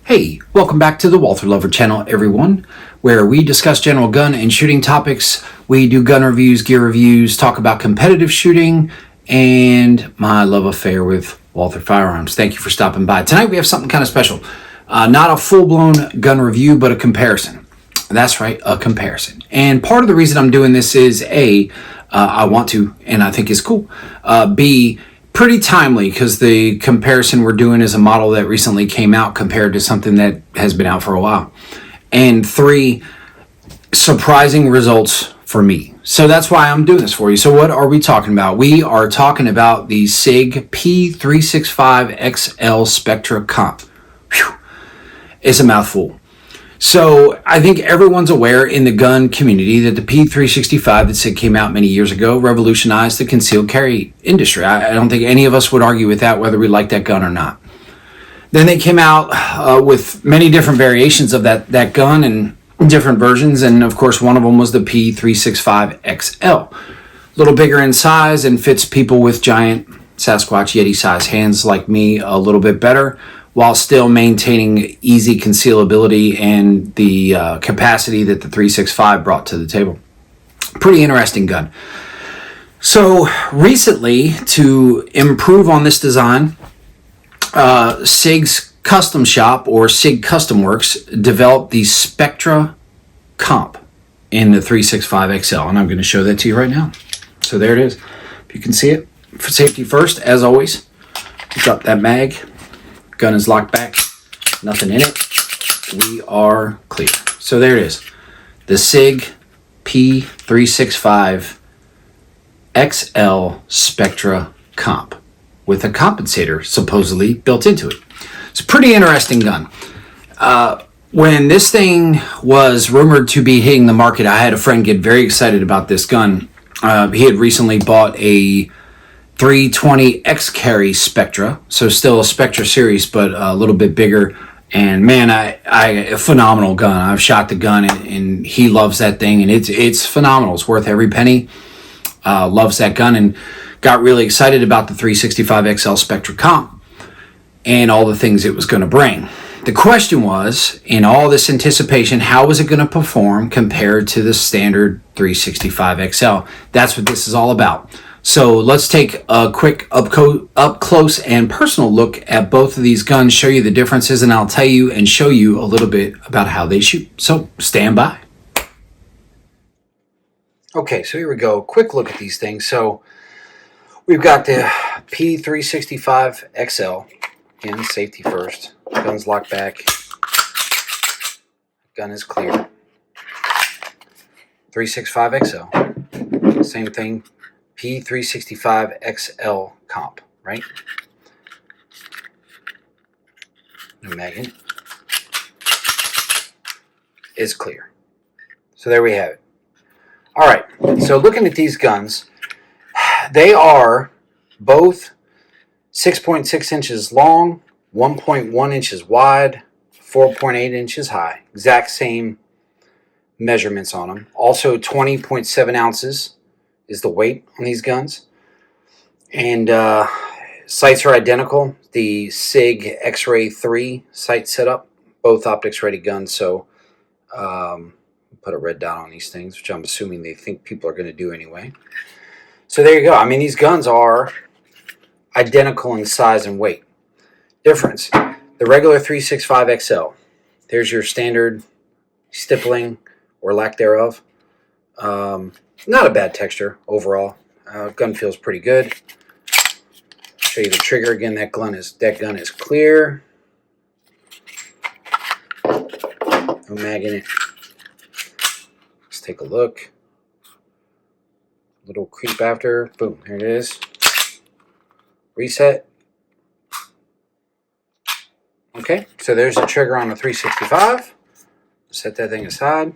Hey, welcome back to the Walther Lover channel, everyone, where we discuss general gun and shooting topics. We do gun reviews, gear reviews, talk about competitive shooting, and my love affair with Walther firearms. Thank you for stopping by. Tonight we have something kind of special. Not a full-blown gun review, but a comparison. That's right, a comparison. And part of the reason I'm doing this is A, I want to, and I think it's cool. B, pretty timely, because the comparison we're doing is a model that recently came out compared to something that has been out for a while. And 3, surprising results for me. So that's why I'm doing this for you. So what are we talking about? We are talking about the SIG P365XL Spectre Comp. Whew. It's a mouthful. So I think everyone's aware in the gun community that the P365 that SIG came out many years ago revolutionized the concealed carry industry. I don't think any of us would argue with that, whether we like that gun or not. Then they came out with many different variations of that gun and different versions, and of course one of them was the P365XL. A little bigger in size and fits people with giant Sasquatch Yeti size hands like me a little bit better, while still maintaining easy concealability and the capacity that the 365 brought to the table. Pretty interesting gun. So recently, to improve on this design, SIG's Custom Shop, or SIG Custom Works, developed the Spectre Comp in the 365XL, and I'm going to show that to you right now. So there it is. If you can see it. For safety first, as always, drop that mag. Gun is locked back, nothing in it. We are clear. So there it is. The SIG P365XL Spectre Comp with a compensator supposedly built into it. It's a pretty interesting gun. When this thing was rumored to be hitting the market, I had a friend get very excited about this gun. He had recently bought a 320 X-Carry Spectra, so still a Spectra series, but a little bit bigger. And man, a phenomenal gun. I've shot the gun, and he loves that thing, and it's phenomenal. It's worth every penny. Loves that gun, and got really excited about the 365XL Spectre Comp and all the things it was going to bring. The question was, in all this anticipation, how was it going to perform compared to the standard 365XL? That's what this is all about. So let's take a quick up close and personal look at both of these guns, show you the differences, and I'll tell you and show you a little bit about how they shoot. So stand by. Okay, so here we go. Quick look at these things. So we've got the P365XL. Again, safety first. Gun's locked back. Gun is clear. 365XL. Same thing. P365XL Comp, right? No mag is clear. So there we have it. All right, so looking at these guns, they are both 6.6 inches long, 1.1 inches wide, 4.8 inches high. Exact same measurements on them. Also 20.7 ounces is the weight on these guns. And sights are identical. The SIG X-Ray 3 sight setup, both optics ready guns. So put a red dot on these things, which I'm assuming they think people are going to do anyway. So there you go. I mean, these guns are identical in size and weight. Difference. The regular 365XL. There's your standard stippling or lack thereof. Not a bad texture overall. Gun feels pretty good. Show you the trigger again. That gun is clear. No mag in it. Let's take a look. Little creep after. Boom. Here it is. Reset. Okay. So there's the trigger on the 365. Set that thing aside.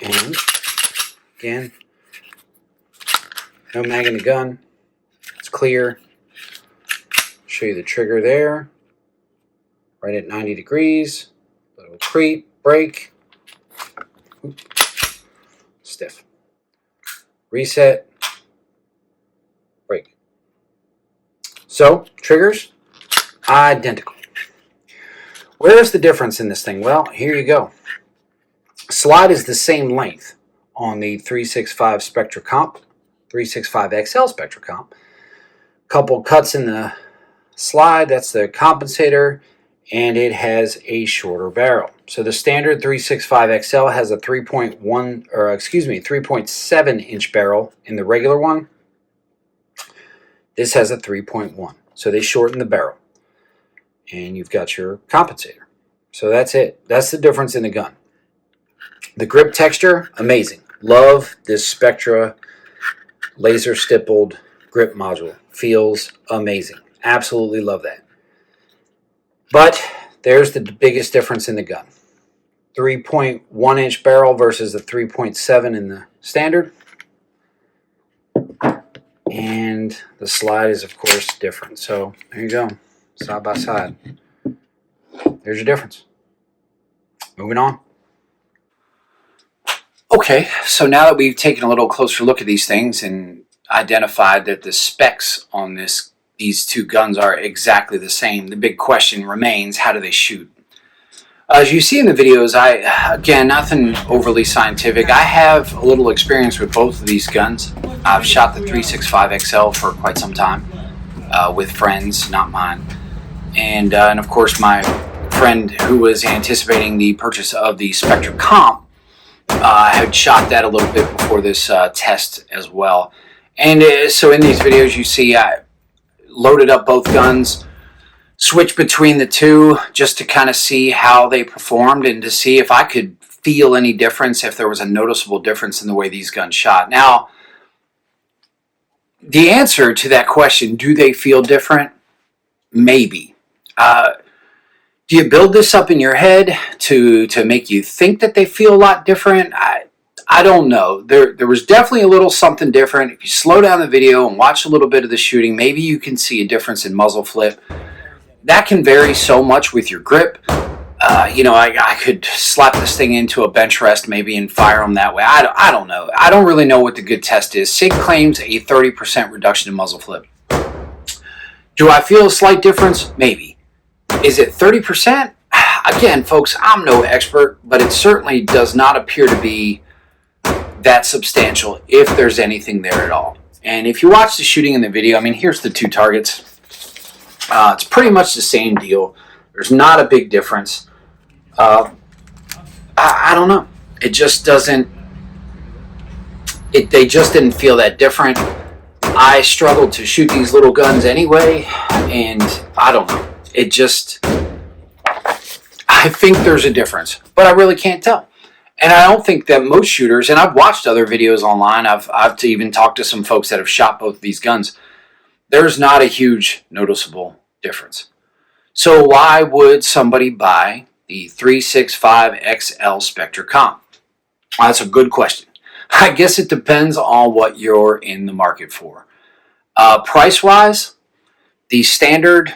And again, no mag in the gun. It's clear. Show you the trigger there. Right at 90 degrees. Little creep, break, stiff, reset, break. So, triggers, identical. Where's the difference in this thing? Well, here you go. Slide is the same length on the 365 Spectre Comp, 365XL Spectre Comp. Couple cuts in the slide, that's the compensator, and it has a shorter barrel. So the standard 365XL has a 3.7 inch barrel in the regular one. This has a 3.1. So they shorten the barrel. And you've got your compensator. So that's it. That's the difference in the gun. The grip texture, amazing. Love this Spectra laser stippled grip module. Feels amazing. Absolutely love that. But there's the biggest difference in the gun. 3.1 inch barrel versus the 3.7 in the standard. And the slide is, of course, different. So there you go. Side by side. There's your difference. Moving on. Okay, so now that we've taken a little closer look at these things and identified that the specs on these two guns are exactly the same, the big question remains, how do they shoot? As you see in the videos, again, nothing overly scientific. I have a little experience with both of these guns. I've shot the 365XL for quite some time with friends, not mine. And of course, my friend who was anticipating the purchase of the Spectre Comp had shot that a little bit before this test as well. And so in these videos, you see I loaded up both guns, switched between the two just to kind of see how they performed and to see if I could feel any difference, if there was a noticeable difference in the way these guns shot. Now, the answer to that question, do they feel different? Maybe. Do you build this up in your head to make you think that they feel a lot different? I don't know. There was definitely a little something different. If you slow down the video and watch a little bit of the shooting, maybe you can see a difference in muzzle flip. That can vary so much with your grip. I could slap this thing into a bench rest maybe and fire them that way. I don't know. I don't really know what the good test is. SIG claims a 30% reduction in muzzle flip. Do I feel a slight difference? Maybe. Is it 30%? Again, folks, I'm no expert, but it certainly does not appear to be that substantial if there's anything there at all. And if you watch the shooting in the video, I mean, here's the two targets. It's pretty much the same deal. There's not a big difference. I don't know. It just doesn't. They just didn't feel that different. I struggled to shoot these little guns anyway, and I don't know. It just. I think there's a difference, but I really can't tell. And I don't think that most shooters, and I've watched other videos online, I've even talked to some folks that have shot both of these guns. There's not a huge noticeable difference. So why would somebody buy the 365XL Spectre Comp? Well, that's a good question. I guess it depends on what you're in the market for. Price-wise, the standard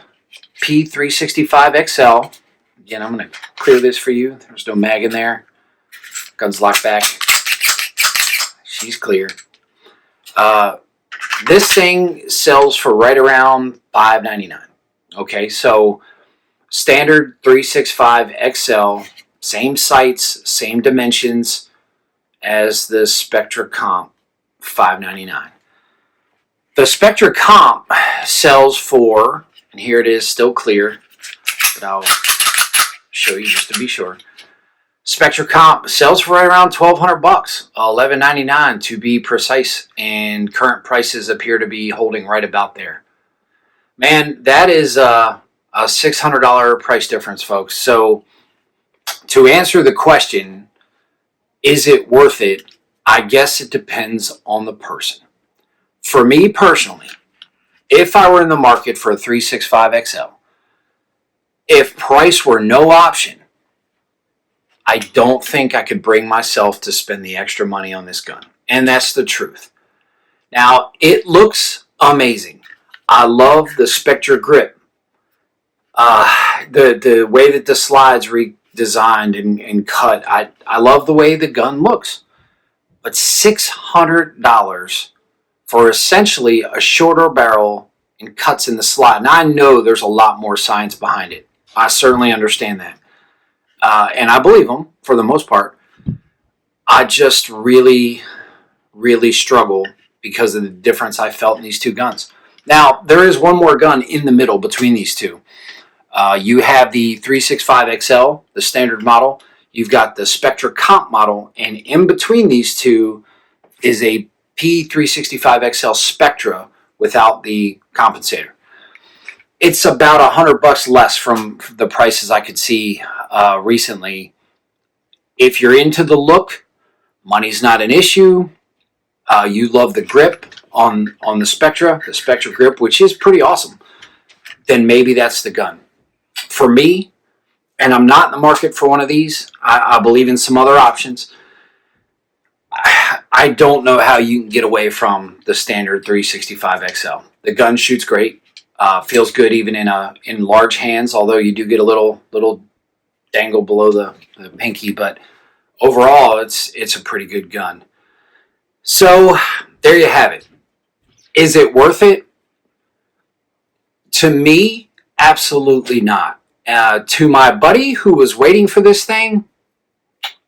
P365XL, again, I'm going to clear this for you. There's no mag in there. Gun's locked back. She's clear. This thing sells for right around $5.99. Okay, so standard 365XL, same sights, same dimensions as the Spectre Comp, $5.99. The Spectre Comp sells for, and here it is, still clear, but I'll show you just to be sure. Spectre Comp sells for right around $1,200, $11.99 to be precise, and current prices appear to be holding right about there. Man, that is a $600 price difference, folks. So to answer the question, is it worth it? I guess it depends on the person. For me personally, if I were in the market for a 365XL, if price were no option, I don't think I could bring myself to spend the extra money on this gun. And that's the truth. Now, it looks amazing. I love the Spectre grip. The way that the slides designed and cut. I love the way the gun looks. But $600 for essentially a shorter barrel and cuts in the slot. And I know there's a lot more science behind it. I certainly understand that. And I believe them for the most part. I just really, really struggle because of the difference I felt in these two guns. Now, there is one more gun in the middle between these two. You have the 365XL, the standard model. You've got the Spectre Comp model. And in between these two is a P365XL Spectra without the compensator. It's about $100 less from the prices I could see recently. If you're into the look, money's not an issue. You love the grip on the Spectra grip, which is pretty awesome, then maybe that's the gun. For me, and I'm not in the market for one of these, I believe in some other options. I don't know how you can get away from the standard 365XL. The gun shoots great, feels good even in large hands, although you do get a little dangle below the pinky, but overall it's a pretty good gun. So there you have it. Is it worth it? To me, absolutely not. To my buddy who was waiting for this thing,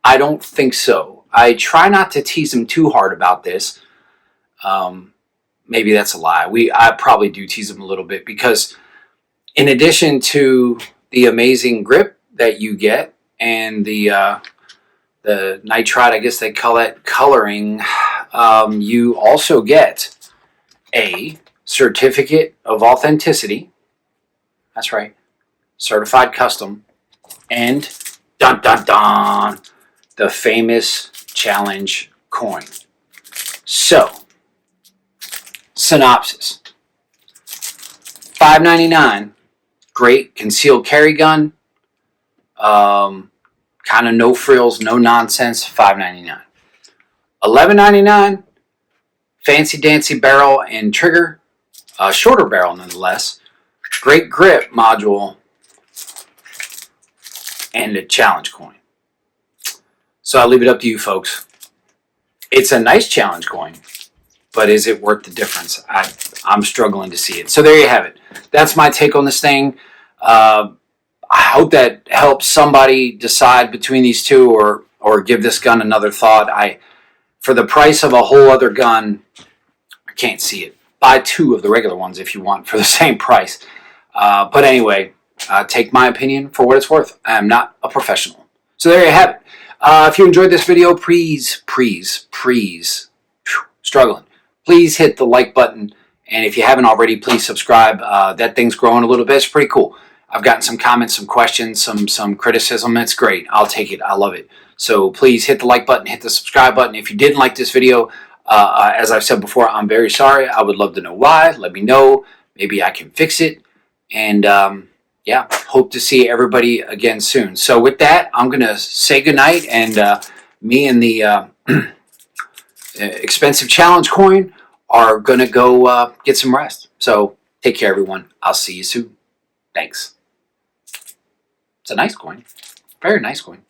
I don't think so. I try not to tease him too hard about this. Maybe that's a lie. I probably do tease him a little bit because in addition to the amazing grip that you get and the nitride, I guess they call it coloring, you also get a certificate of authenticity. That's right. Certified custom. And dun dun dun, the famous challenge coin. So, synopsis. $5.99, great concealed carry gun. Kind of no frills, no nonsense, $5.99. $11.99, fancy dancy barrel and trigger, shorter barrel nonetheless. Great grip module, and a challenge coin. So I'll leave it up to you folks. It's a nice challenge coin, but is it worth the difference? I'm struggling to see it. So there you have it. That's my take on this thing. I hope that helps somebody decide between these two or give this gun another thought. For the price of a whole other gun, I can't see it. Buy two of the regular ones if you want for the same price. But anyway, take my opinion for what it's worth. I am not a professional. So there you have it. If you enjoyed this video, please, struggling, please hit the like button. And if you haven't already, please subscribe. That thing's growing a little bit. It's pretty cool. I've gotten some comments, some questions, some criticism. It's great. I'll take it. I love it. So please hit the like button, hit the subscribe button. If you didn't like this video, as I've said before, I'm very sorry. I would love to know why. Let me know. Maybe I can fix it. And yeah, hope to see everybody again soon. So with that, I'm going to say goodnight. And me and the expensive challenge coin are going to go get some rest. So take care, everyone. I'll see you soon. Thanks. It's a nice coin. Very nice coin.